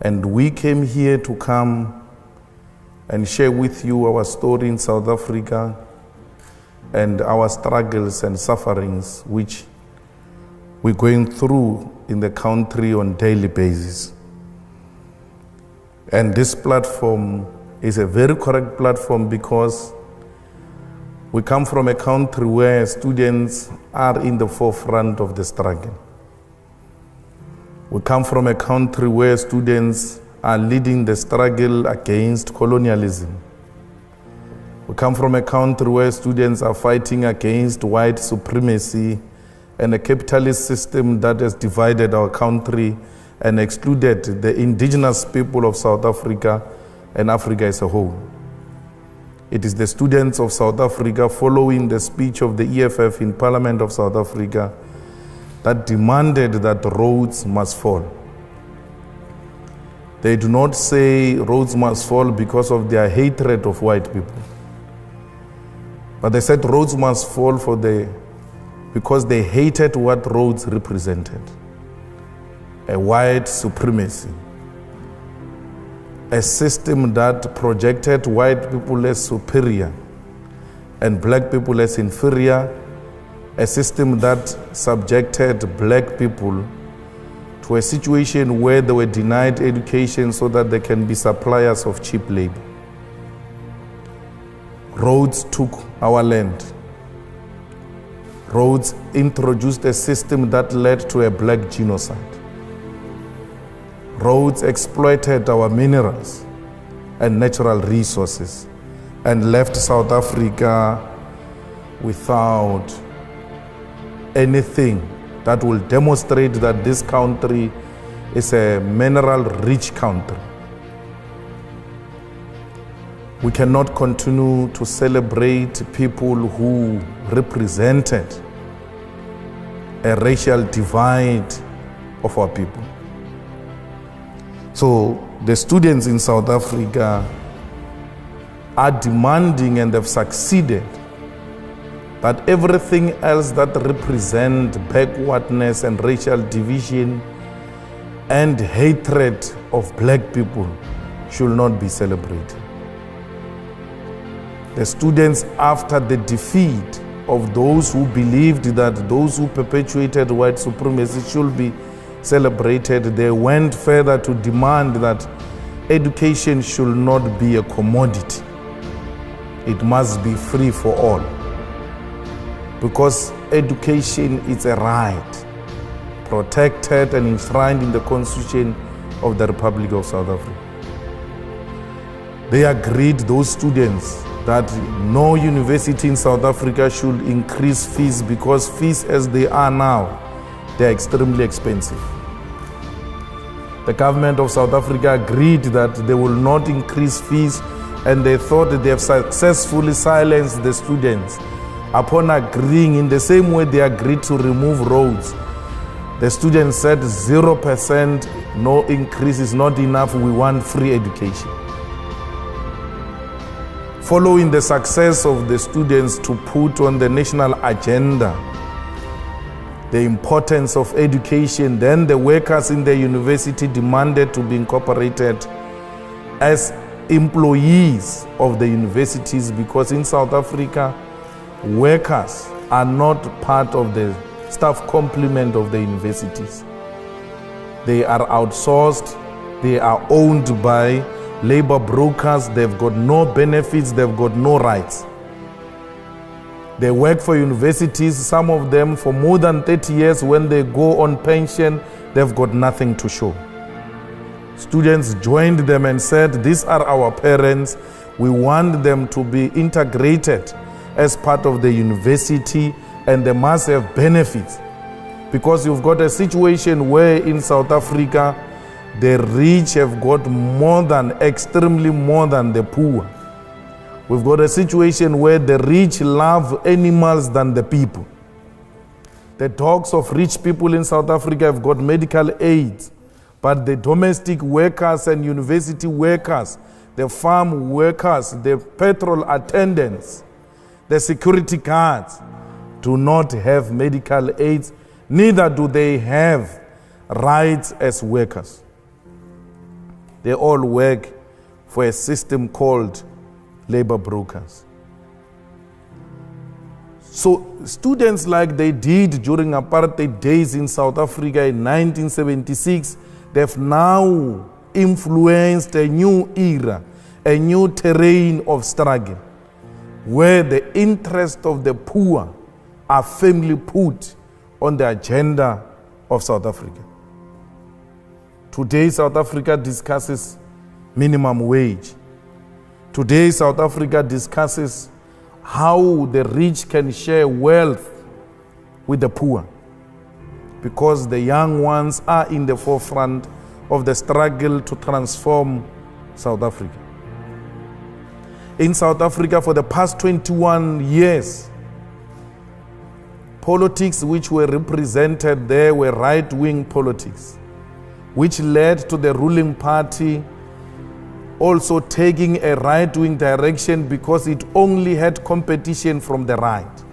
And we came here to come and share with you our story in South Africa and our struggles and sufferings which we're going through in the country on a daily basis. And this platform is a very correct platform because we come from a country where students are in the forefront of the struggle. We come from a country where students are leading the struggle against colonialism. We come from a country where students are fighting against white supremacy and a capitalist system that has divided our country and excluded the indigenous people of South Africa and Africa as a whole. It is the students of South Africa, following the speech of the EFF in Parliament of South Africa, that demanded that Rhodes must fall. They do not say Rhodes must fall because of their hatred of white people, but they said Rhodes must fall because they hated what Rhodes represented, a white supremacy, a system that projected white people as superior and black people as inferior, a system that subjected black people to a situation where they were denied education so that they can be suppliers of cheap labor. Rhodes took our land. Rhodes introduced a system that led to a black genocide. Rhodes exploited our minerals and natural resources and left South Africa without anything that will demonstrate that this country is a mineral-rich country. We cannot continue to celebrate people who represented a racial divide of our people. So the students in South Africa are demanding, and they've succeeded, that everything else that represents backwardness and racial division and hatred of black people should not be celebrated. The students, after the defeat of those who believed that those who perpetuated white supremacy should be celebrated, they went further to demand that education should not be a commodity. It must be free for all, because education is a right protected and enshrined in the Constitution of the Republic of South Africa. They agreed, those students, that no university in South Africa should increase fees, because fees as they are now, they are extremely expensive. The government of South Africa agreed that they will not increase fees, and they thought that they have successfully silenced the students. Upon agreeing, in the same way they agreed to remove Rhodes, the students said 0%, no increase is not enough, we want free education. Following the success of the students to put on the national agenda the importance of education, then the workers in the university demanded to be incorporated as employees of the universities, because in South Africa, workers are not part of the staff complement of the universities. They are outsourced, they are owned by labor brokers, they've got no benefits, they've got no rights. They work for universities, some of them for more than 30 years. When they go on pension, they've got nothing to show. Students joined them and said, these are our parents, we want them to be integrated as part of the university, and they must have benefits. Because you've got a situation where in South Africa, the rich have got extremely more than the poor. We've got a situation where the rich love animals than the people. The dogs of rich people in South Africa have got medical aids, but the domestic workers and university workers, the farm workers, the petrol attendants, the security guards do not have medical aids, neither do they have rights as workers. They all work for a system called labor brokers. So students, like they did during apartheid days in South Africa in 1976, they've now influenced a new era, a new terrain of struggle, where the interests of the poor are firmly put on the agenda of South Africa. Today, South Africa discusses minimum wage. Today, South Africa discusses how the rich can share wealth with the poor, because the young ones are in the forefront of the struggle to transform South Africa. In South Africa, for the past 21 years, politics which were represented there were right-wing politics, which led to the ruling party also taking a right-wing direction because it only had competition from the right.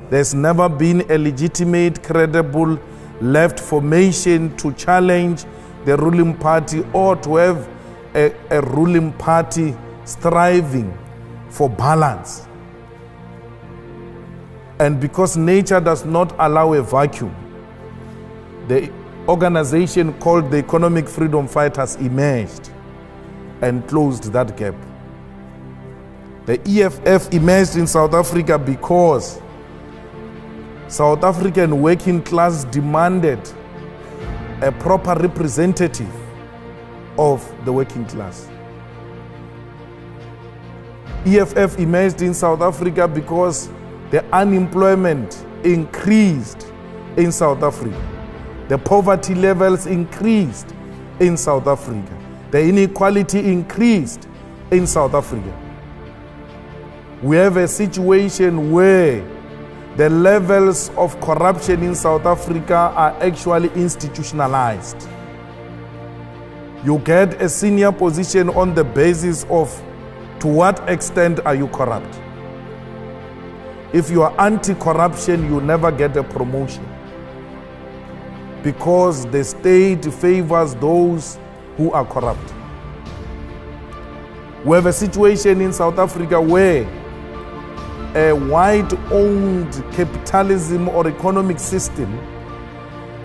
There's never been a legitimate, credible left formation to challenge the ruling party or to have a ruling party striving for balance. And because nature does not allow a vacuum, the organization called the Economic Freedom Fighters emerged and closed that gap. The EFF emerged in South Africa because South African working class demanded a proper representative of the working class. EFF emerged in South Africa because the unemployment increased in South Africa. The poverty levels increased in South Africa. The inequality increased in South Africa. We have a situation where the levels of corruption in South Africa are actually institutionalized. You get a senior position on the basis of to what extent are you corrupt. If you are anti-corruption, you never get a promotion, because the state favors those who are corrupt. We have a situation in South Africa where a white-owned capitalism or economic system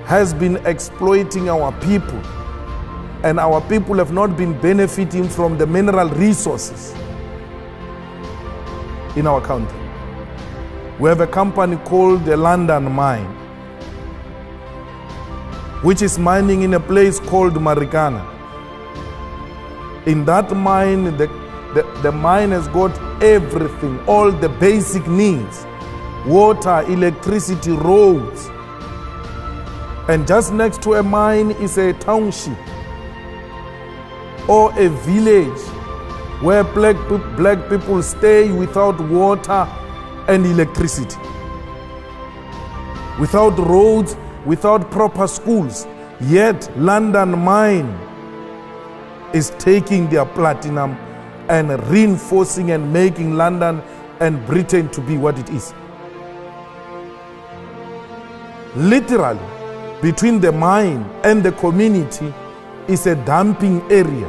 has been exploiting our people, and our people have not been benefiting from the mineral resources in our country. We have a company called the London Mine, which is mining in a place called Marikana. In that mine, the mine has got everything, all the basic needs: water, electricity, roads. And just next to a mine is a township or a village where black people stay without water and electricity, without roads, without proper schools. Yet London Mine is taking their platinum and reinforcing and making London and Britain to be what it is. Literally, between the mine and the community is a dumping area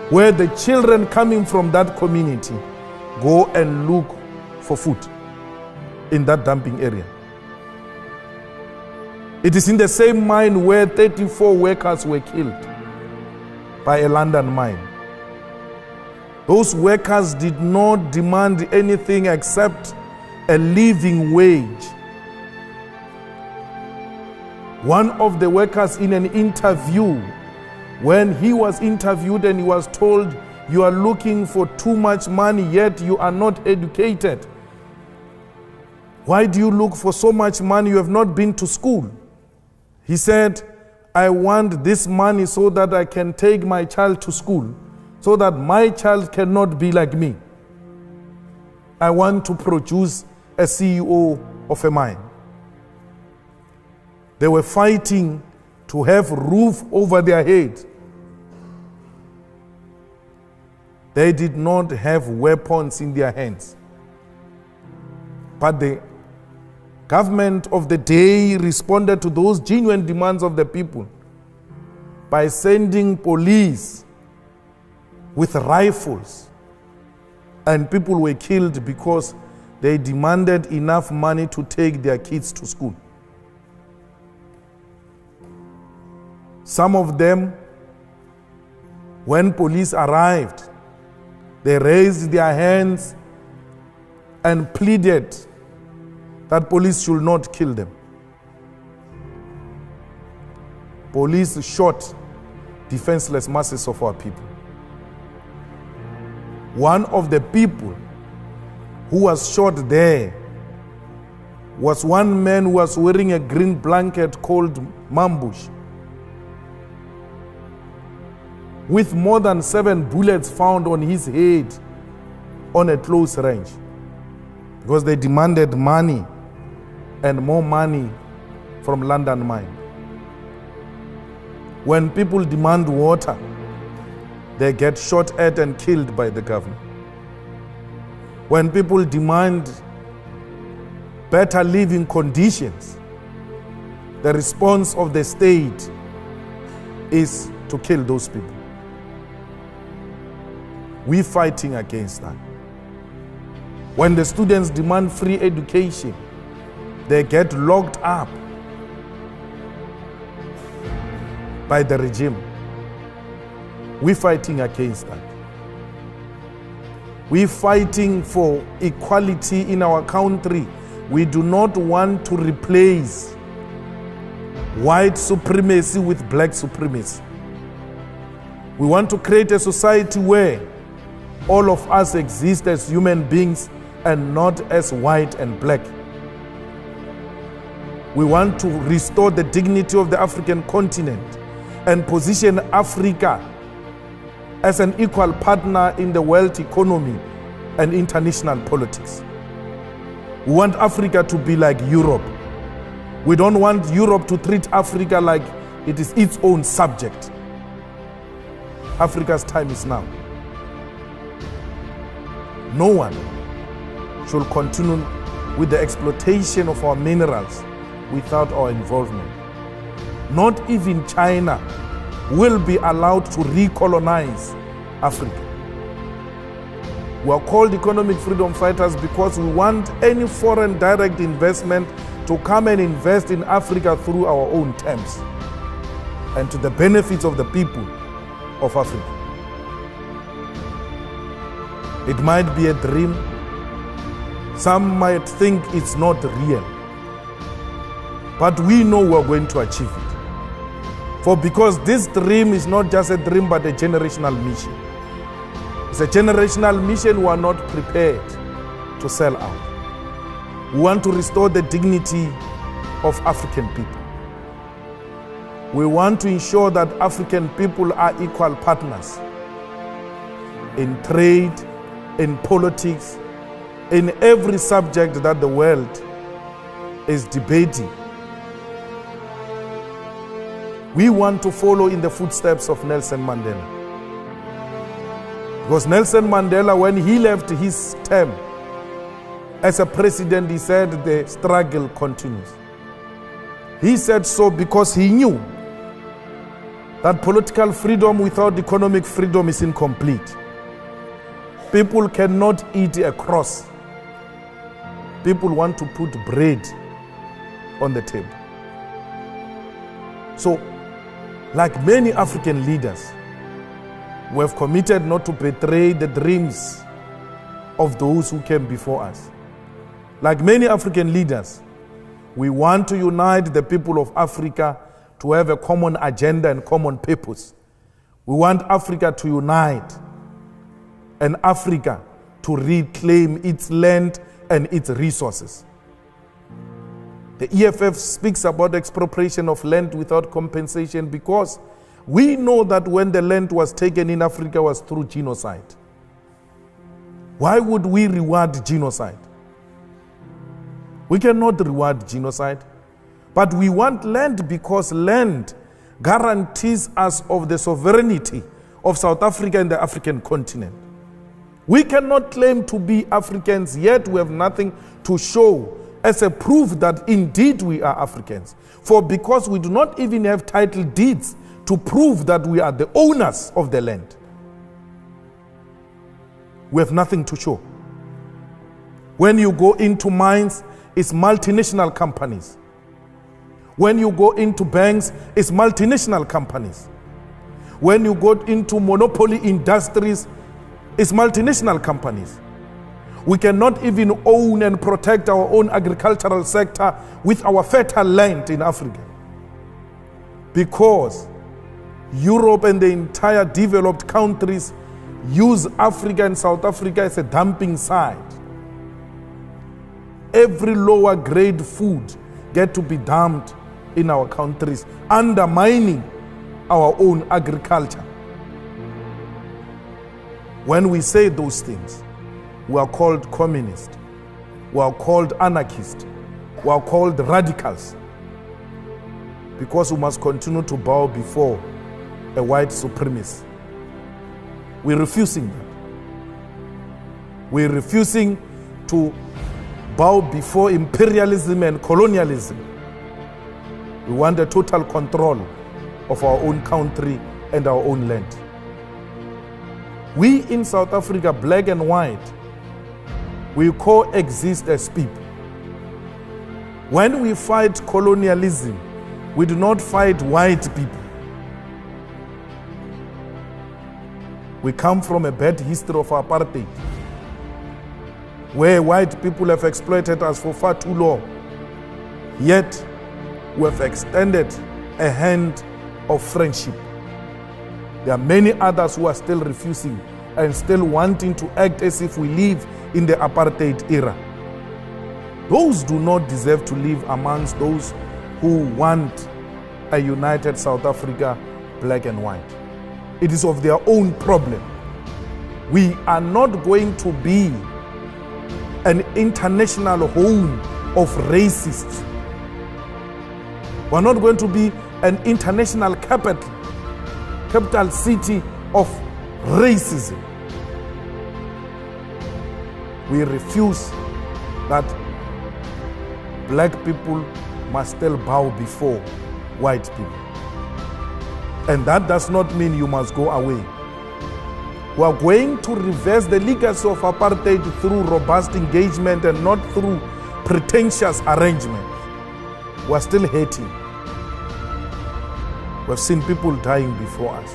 where the children coming from that community go and look for food in that dumping area. It is in the same mine where 34 workers were killed by a London mine. Those workers did not demand anything except a living wage. One of the workers in an interview, when he was interviewed and he was told, "You are looking for too much money, yet you are not educated. Why do you look for so much money? You have not been to school." He said, "I want this money so that I can take my child to school, so that my child cannot be like me. I want to produce a CEO of a mine." They were fighting to have roof over their head. They did not have weapons in their hands. But the government of the day responded to those genuine demands of the people by sending police with rifles, and people were killed because they demanded enough money to take their kids to school. Some of them, when police arrived, they raised their hands and pleaded that police should not kill them. Police shot defenseless masses of our people. One of the people who was shot there was one man who was wearing a green blanket called Mambush, with more than 7 bullets found on his head on a close range, because they demanded money and more money from London Mine. When people demand water, they get shot at and killed by the government. When people demand better living conditions, the response of the state is to kill those people. We're fighting against that. When the students demand free education, they get locked up by the regime. We're fighting against that. We're fighting for equality in our country. We do not want to replace white supremacy with black supremacy. We want to create a society where all of us exist as human beings and not as white and black. We want to restore the dignity of the African continent and position Africa as an equal partner in the world economy and international politics. We want Africa to be like Europe. We don't want Europe to treat Africa like it is its own subject. Africa's time is now. No one should continue with the exploitation of our minerals without our involvement. Not even China will be allowed to recolonize Africa. We are called economic freedom fighters because we want any foreign direct investment to come and invest in Africa through our own terms and to the benefits of the people of Africa. It might be a dream. Some might think it's not real. But we know we're going to achieve it. For because this dream is not just a dream but a generational mission. It's a generational mission we are not prepared to sell out. We want to restore the dignity of African people. We want to ensure that African people are equal partners in trade, in politics, in every subject that the world is debating. We want to follow in the footsteps of Nelson Mandela. Because Nelson Mandela, when he left his term as a president, he said the struggle continues. He said so because he knew that political freedom without economic freedom is incomplete. People cannot eat a cross. People want to put bread on the table. So, like many African leaders, we have committed not to betray the dreams of those who came before us. Like many African leaders, we want to unite the people of Africa to have a common agenda and common purpose. We want Africa to unite and Africa to reclaim its land and its resources. The EFF speaks about expropriation of land without compensation because we know that when the land was taken in Africa was through genocide. Why would we reward genocide? We cannot reward genocide. But we want land because land guarantees us of the sovereignty of South Africa and the African continent. We cannot claim to be Africans, yet we have nothing to show as a proof that indeed we are Africans. For because we do not even have title deeds to prove that we are the owners of the land. We have nothing to show. When you go into mines, it's multinational companies. When you go into banks, it's multinational companies. When you go into monopoly industries, it's multinational companies. We cannot even own and protect our own agricultural sector with our fertile land in Africa, because Europe and the entire developed countries use Africa and South Africa as a dumping site. Every lower grade food get to be dumped in our countries, undermining our own agriculture. When we say those things, we are called communists, we are called anarchists, we are called radicals, because we must continue to bow before a white supremacist. We're refusing that. We're refusing to bow before imperialism and colonialism. We want a total control of our own country and our own land. We in South Africa, black and white, we coexist as people. When we fight colonialism, we do not fight white people. We come from a bad history of apartheid, where white people have exploited us for far too long. Yet, we have extended a hand of friendship. There are many others who are still refusing and still wanting to act as if we live in the apartheid era. Those do not deserve to live amongst those who want a united South Africa, black and white. It is of their own problem. We are not going to be an international home of racists. We're not going to be an international capital city of racism. We refuse that black people must still bow before white people. And that does not mean you must go away. We are going to reverse the legacy of apartheid through robust engagement and not through pretentious arrangements. We are still hating. We have seen people dying before us.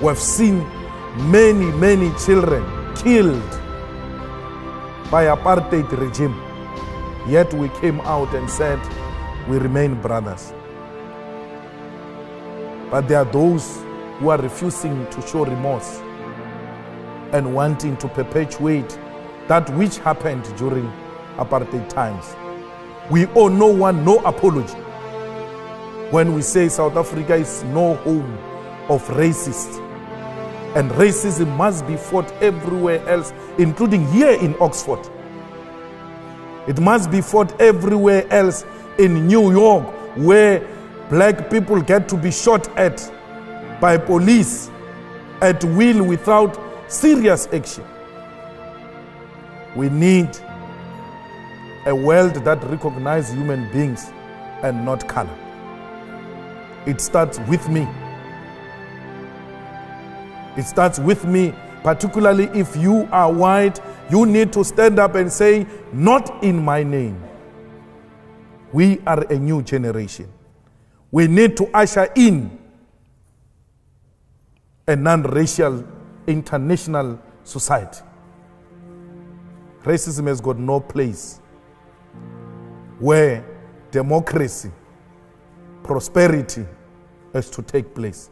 We have seen many children killed by apartheid regime. Yet we came out and said, we remain brothers. But there are those who are refusing to show remorse and wanting to perpetuate that which happened during apartheid times. We owe no one no apology when we say South Africa is no home of racists. And racism must be fought everywhere else, including here in Oxford. It must be fought everywhere else in New York, where black people get to be shot at by police at will without serious action. We need a world that recognizes human beings and not color. It starts with me. It starts with me, particularly if you are white. You need to stand up and say, not in my name. We are a new generation. We need to usher in a non-racial international society. Racism has got no place where democracy, prosperity is to take place.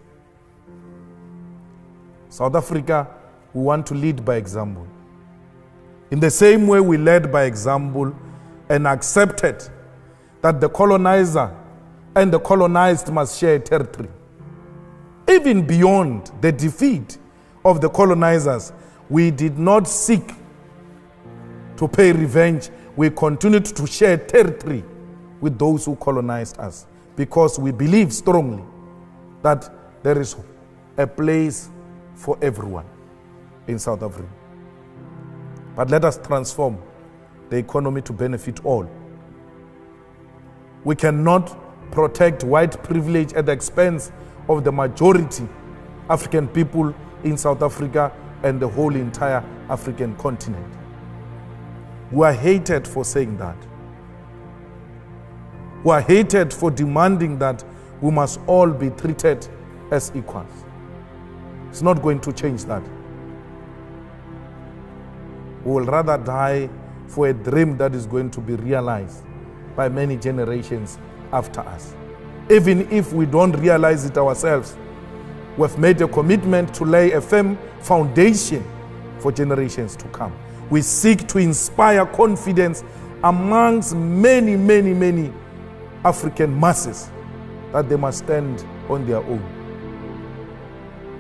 South Africa, we want to lead by example. In the same way we led by example and accepted that the colonizer and the colonized must share territory. Even beyond the defeat of the colonizers, we did not seek to pay revenge. We continued to share territory with those who colonized us, because we believe strongly that there is a place for everyone in South Africa. But let us transform the economy to benefit all. We cannot protect white privilege at the expense of the majority African people in South Africa and the whole entire African continent. We are hated for saying that. We are hated for demanding that we must all be treated as equals. It's not going to change that. We will rather die for a dream that is going to be realized by many generations after us. Even if we don't realize it ourselves, we've made a commitment to lay a firm foundation for generations to come. We seek to inspire confidence amongst many, many, many African masses that they must stand on their own.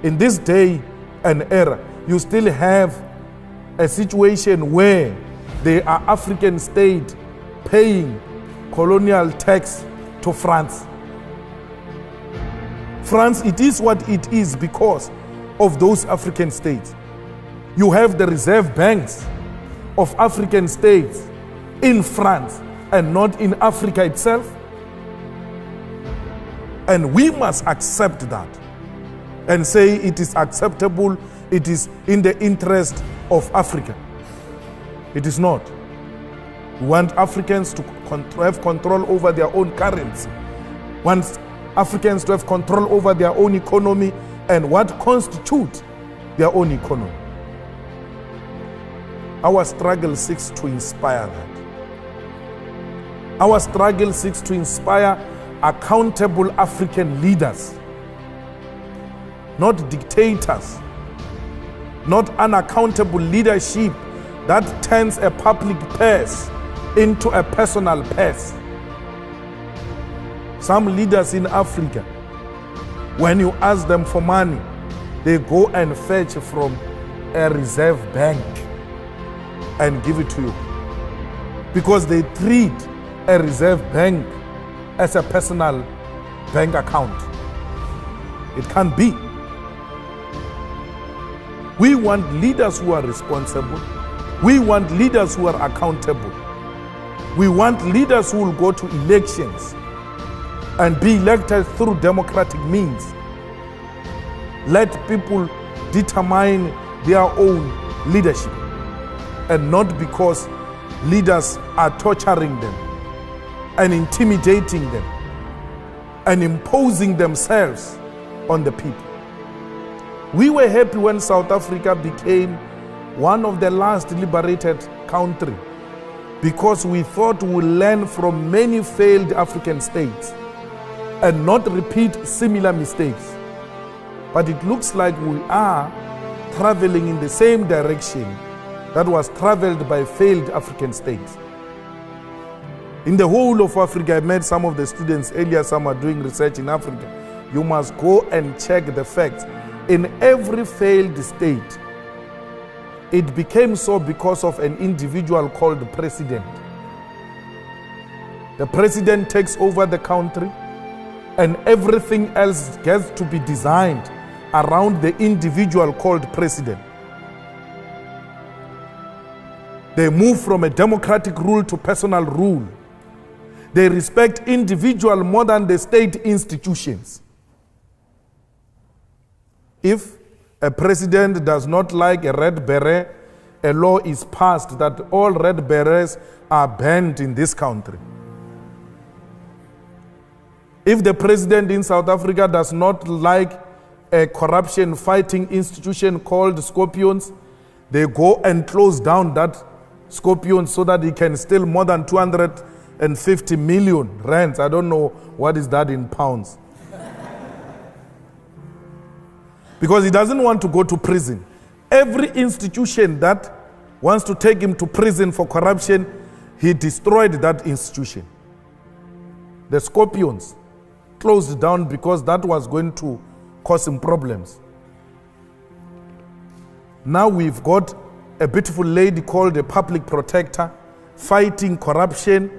In this day and era, you still have a situation where there are African states paying colonial tax to France. France, it is what it is because of those African states. You have the reserve banks of African states in France and not in Africa itself. And we must accept that and say it is acceptable, it is in the interest of Africa. It is not. We want Africans to have control over their own currency. We want Africans to have control over their own economy and what constitutes their own economy. Our struggle seeks to inspire that. Our struggle seeks to inspire accountable African leaders, not dictators, not unaccountable leadership that turns a public purse into a personal purse. Some leaders in Africa, when you ask them for money, they go and fetch from a reserve bank and give it to you because they treat a reserve bank as a personal bank account. It can't be. We want leaders who are responsible. We want leaders who are accountable. We want leaders who will go to elections and be elected through democratic means. Let people determine their own leadership and not because leaders are torturing them and intimidating them and imposing themselves on the people. We were happy when South Africa became one of the last liberated countries because we thought we would learn from many failed African states and not repeat similar mistakes. But it looks like we are traveling in the same direction that was traveled by failed African states. In the whole of Africa, I met some of the students earlier, some are doing research in Africa. You must go and check the facts. In every failed state, it became so because of an individual called the president. The president takes over the country and everything else gets to be designed around the individual called president. They move from a democratic rule to personal rule. They respect individual more than the state institutions. If a president does not like a red beret, a law is passed that all red berets are banned in this country. If the president in South Africa does not like a corruption fighting institution called Scorpions, they go and close down that Scorpion so that he can steal more than 250 million rands. I don't know what is that in pounds. Because he doesn't want to go to prison. Every institution that wants to take him to prison for corruption, he destroyed that institution. The Scorpions closed down because that was going to cause him problems. Now we've got a beautiful lady called the public protector fighting corruption.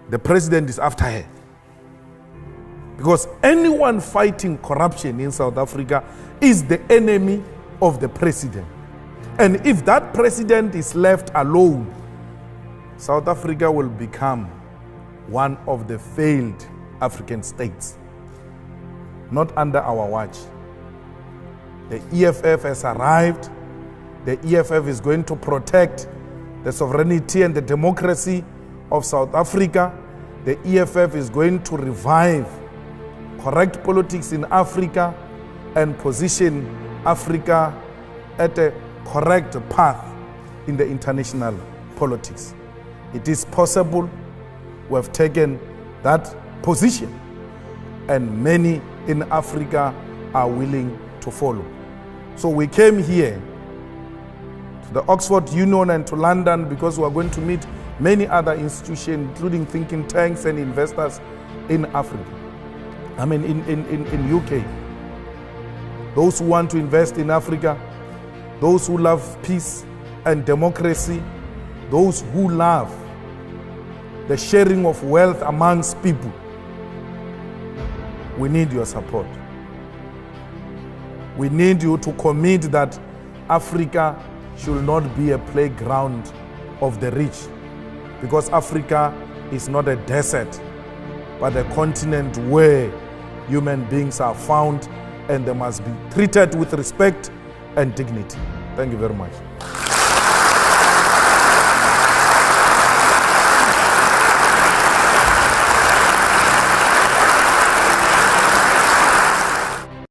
The president is after her. Because anyone fighting corruption in South Africa is the enemy of the president. And if that president is left alone, South Africa will become one of the failed African states, not under our watch. The EFF has arrived. The EFF is going to protect the sovereignty and the democracy of South Africa. The EFF is going to revive correct politics in Africa and position Africa at a correct path in the international politics. It is possible. We have taken that position, and many in Africa are willing to follow. So we came here to the Oxford Union and to London because we are going to meet many other institutions, including thinking tanks and investors in Africa. I mean, in UK. Those who want to invest in Africa, those who love peace and democracy, those who love the sharing of wealth amongst people. We need your support. We need you to commit that Africa should not be a playground of the rich, because Africa is not a desert, but a continent where human beings are found and they must be treated with respect and dignity. Thank you very much.